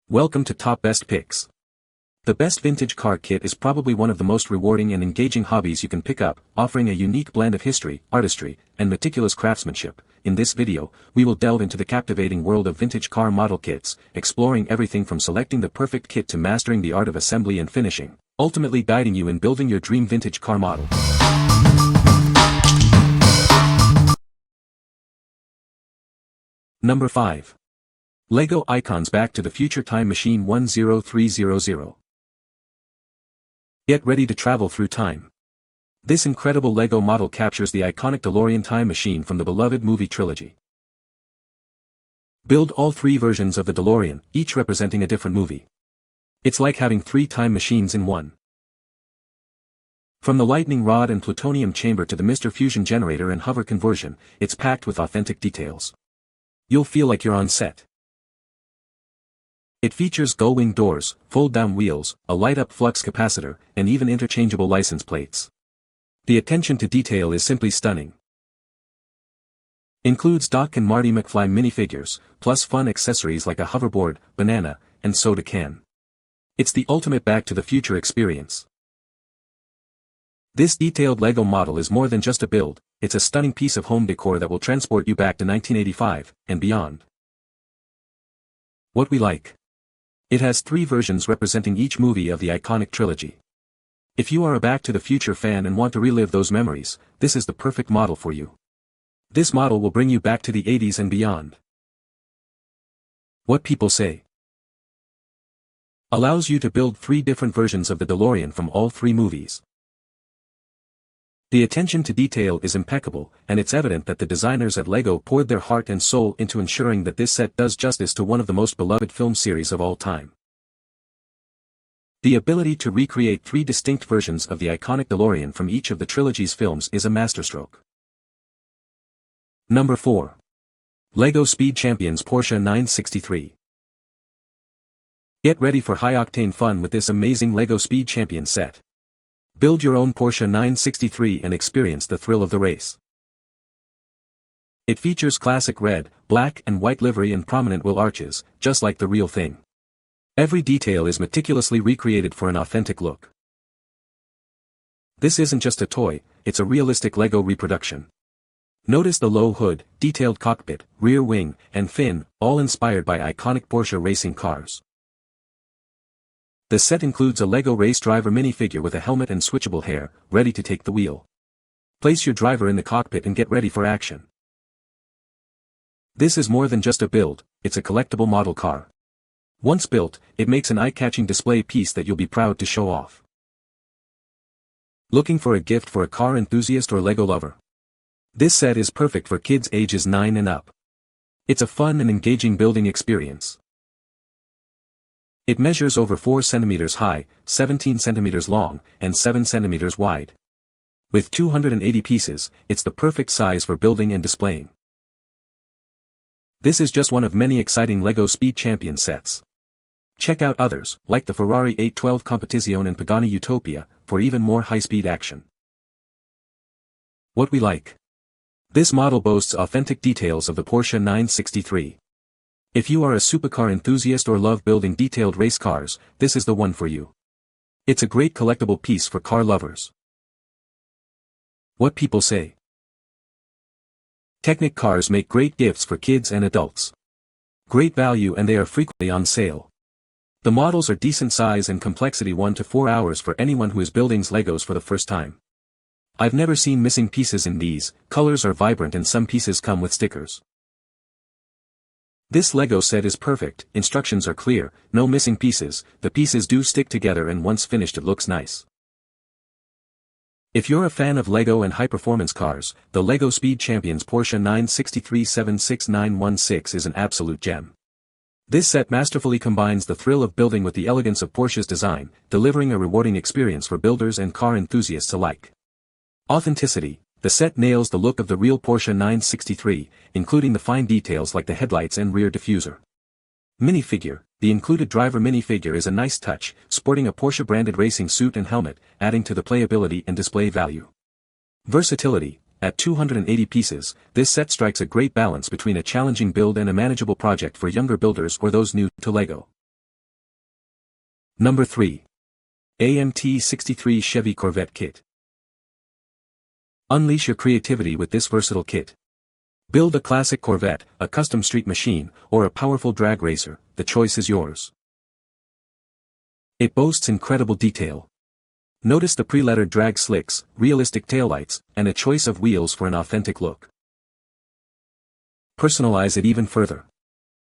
Welcome to Top Best Picks. The best vintage car kit is probably one of the most rewarding and engaging hobbies you can pick up, offering a unique blend of history, artistry, and meticulous craftsmanship. In this video, we will delve into the captivating world of vintage car model kits, exploring everything from selecting the perfect kit to mastering the art of assembly and finishing, ultimately guiding you in building your dream vintage car model. Number 5. LEGO Icons Back to the Future Time Machine 10300. Get ready to travel through time. This incredible LEGO model captures the iconic DeLorean time machine from the beloved movie trilogy. Build all three versions of the DeLorean, each representing a different movie. It's like having three time machines in one. From the lightning rod and plutonium chamber to the Mr. Fusion generator and hover conversion, it's packed with authentic details. You'll feel like you're on set. It features gull-wing doors, fold-down wheels, a light-up flux capacitor, and even interchangeable license plates. The attention to detail is simply stunning. Includes Doc and Marty McFly minifigures, plus fun accessories like a hoverboard, banana, and soda can. It's the ultimate Back to the Future experience. This detailed LEGO model is more than just a build, it's a stunning piece of home decor that will transport you back to 1985, and beyond. What we like. It has three versions representing each movie of the iconic trilogy. If you are a Back to the Future fan and want to relive those memories, this is the perfect model for you. This model will bring you back to the 80s and beyond. What people say. Allows you to build three different versions of the DeLorean from all three movies. The attention to detail is impeccable, and it's evident that the designers at LEGO poured their heart and soul into ensuring that this set does justice to one of the most beloved film series of all time. The ability to recreate three distinct versions of the iconic DeLorean from each of the trilogy's films is a masterstroke. Number 4. LEGO Speed Champions Porsche 963. Get ready for high-octane fun with this amazing LEGO Speed Champions set. Build your own Porsche 963 and experience the thrill of the race. It features classic red, black and white livery and prominent wheel arches, just like the real thing. Every detail is meticulously recreated for an authentic look. This isn't just a toy, it's a realistic LEGO reproduction. Notice the low hood, detailed cockpit, rear wing, and fin, all inspired by iconic Porsche racing cars. The set includes a LEGO race driver minifigure with a helmet and switchable hair, ready to take the wheel. Place your driver in the cockpit and get ready for action. This is more than just a build, it's a collectible model car. Once built, it makes an eye-catching display piece that you'll be proud to show off. Looking for a gift for a car enthusiast or LEGO lover? This set is perfect for kids ages 9 and up. It's a fun and engaging building experience. It measures over 4 cm high, 17 cm long, and 7 cm wide. With 280 pieces, it's the perfect size for building and displaying. This is just one of many exciting LEGO Speed Champion sets. Check out others, like the Ferrari 812 Competizione and Pagani Utopia, for even more high-speed action. What we like. This model boasts authentic details of the Porsche 963. If you are a supercar enthusiast or love building detailed race cars, this is the one for you. It's a great collectible piece for car lovers. What people say. Technic cars make great gifts for kids and adults. Great value and they are frequently on sale. The models are decent size and complexity 1 to 4 hours for anyone who is building Legos for the first time. I've never seen missing pieces in these, colors are vibrant and some pieces come with stickers. This LEGO set is perfect, instructions are clear, no missing pieces, the pieces do stick together and once finished it looks nice. If you're a fan of LEGO and high-performance cars, the LEGO Speed Champions Porsche 963 76916 is an absolute gem. This set masterfully combines the thrill of building with the elegance of Porsche's design, delivering a rewarding experience for builders and car enthusiasts alike. Authenticity. The set nails the look of the real Porsche 963, including the fine details like the headlights and rear diffuser. Minifigure. The included driver minifigure is a nice touch, sporting a Porsche-branded racing suit and helmet, adding to the playability and display value. Versatility. At 280 pieces, this set strikes a great balance between a challenging build and a manageable project for younger builders or those new to LEGO. Number 3. AMT 63 Chevy Corvette Kit. Unleash your creativity with this versatile kit. Build a classic Corvette, a custom street machine, or a powerful drag racer, the choice is yours. It boasts incredible detail. Notice the pre-lettered drag slicks, realistic taillights, and a choice of wheels for an authentic look. Personalize it even further.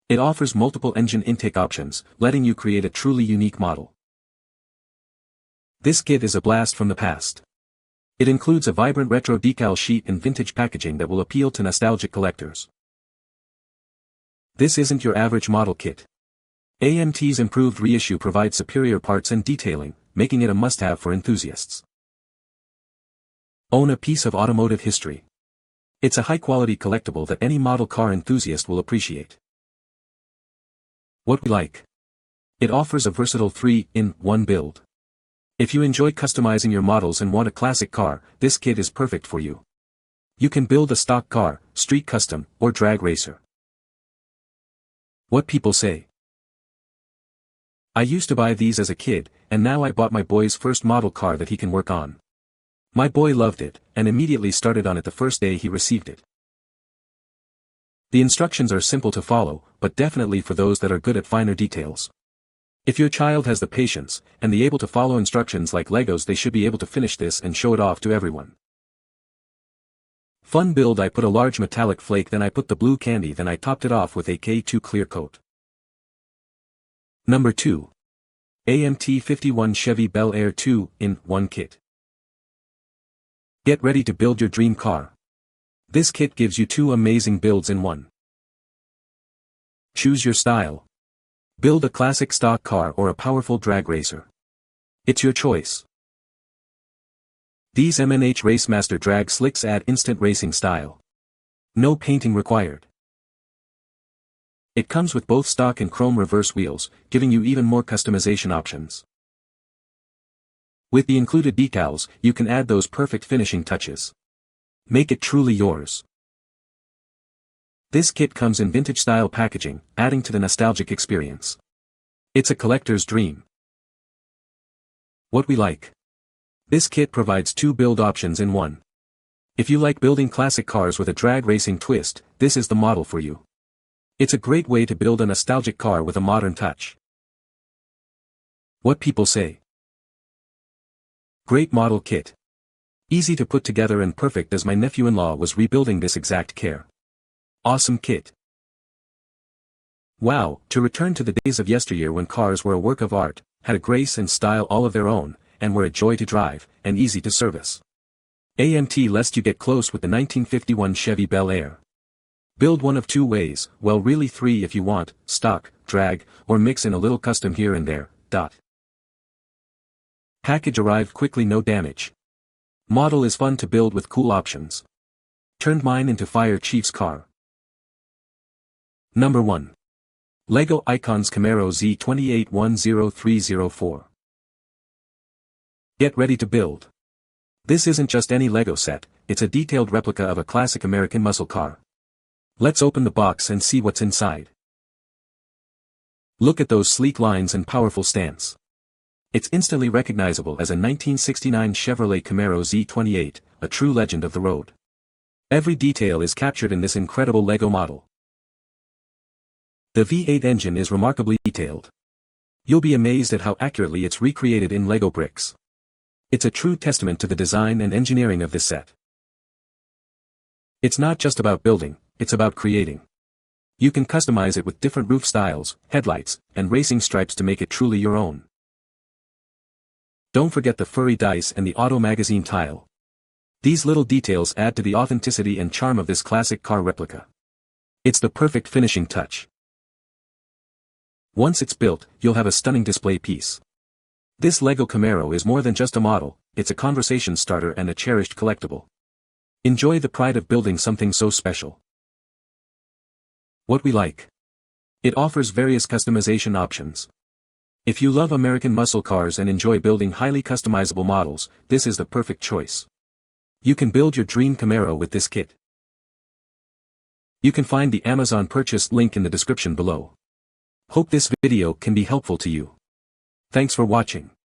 It offers multiple engine intake options, letting you create a truly unique model. This kit is a blast from the past. It includes a vibrant retro decal sheet and vintage packaging that will appeal to nostalgic collectors. This isn't your average model kit. AMT's improved reissue provides superior parts and detailing, making it a must-have for enthusiasts. Own a piece of automotive history. It's a high-quality collectible that any model car enthusiast will appreciate. What we like. It offers a versatile 3-in-1 build. If you enjoy customizing your models and want a classic car, this kit is perfect for you. You can build a stock car, street custom, or drag racer. What people say. I used to buy these as a kid, and now I bought my boy's first model car that he can work on. My boy loved it, and immediately started on it the first day he received it. The instructions are simple to follow, but definitely for those that are good at finer details. If your child has the patience, and the able to follow instructions like Legos, they should be able to finish this and show it off to everyone. Fun build. I put a large metallic flake, then I put the blue candy, then I topped it off with a K2 clear coat. Number 2. AMT 51 Chevy Bel Air 2-in-1 Kit. Get ready to build your dream car. This kit gives you 2 amazing builds in one. Choose your style. Build a classic stock car or a powerful drag racer. It's your choice. These M&H Racemaster drag slicks add instant racing style. No painting required. It comes with both stock and chrome reverse wheels, giving you even more customization options. With the included decals, you can add those perfect finishing touches. Make it truly yours. This kit comes in vintage-style packaging, adding to the nostalgic experience. It's a collector's dream. What we like. This kit provides 2 build options in one. If you like building classic cars with a drag racing twist, this is the model for you. It's a great way to build a nostalgic car with a modern touch. What people say. Great model kit. Easy to put together and perfect as my nephew-in-law was rebuilding this exact car. Awesome kit. Wow, to return to the days of yesteryear when cars were a work of art, had a grace and style all of their own, and were a joy to drive, and easy to service. AMT lets you get close with the 1951 Chevy Bel Air. Build one of 2 ways, well really 3 if you want, stock, drag, or mix in a little custom here and there. Package arrived quickly, no damage. Model is fun to build with cool options. Turned mine into Fire Chief's car. Number 1. LEGO Icons Camaro Z2810304. Get ready to build. This isn't just any LEGO set, it's a detailed replica of a classic American muscle car. Let's open the box and see what's inside. Look at those sleek lines and powerful stance. It's instantly recognizable as a 1969 Chevrolet Camaro Z28, a true legend of the road. Every detail is captured in this incredible LEGO model. The V8 engine is remarkably detailed. You'll be amazed at how accurately it's recreated in LEGO bricks. It's a true testament to the design and engineering of this set. It's not just about building, it's about creating. You can customize it with different roof styles, headlights, and racing stripes to make it truly your own. Don't forget the furry dice and the auto magazine tile. These little details add to the authenticity and charm of this classic car replica. It's the perfect finishing touch. Once it's built, you'll have a stunning display piece. This LEGO Camaro is more than just a model, it's a conversation starter and a cherished collectible. Enjoy the pride of building something so special. What we like. It offers various customization options. If you love American muscle cars and enjoy building highly customizable models, this is the perfect choice. You can build your dream Camaro with this kit. You can find the Amazon purchase link in the description below. Hope this video can be helpful to you. Thanks for watching.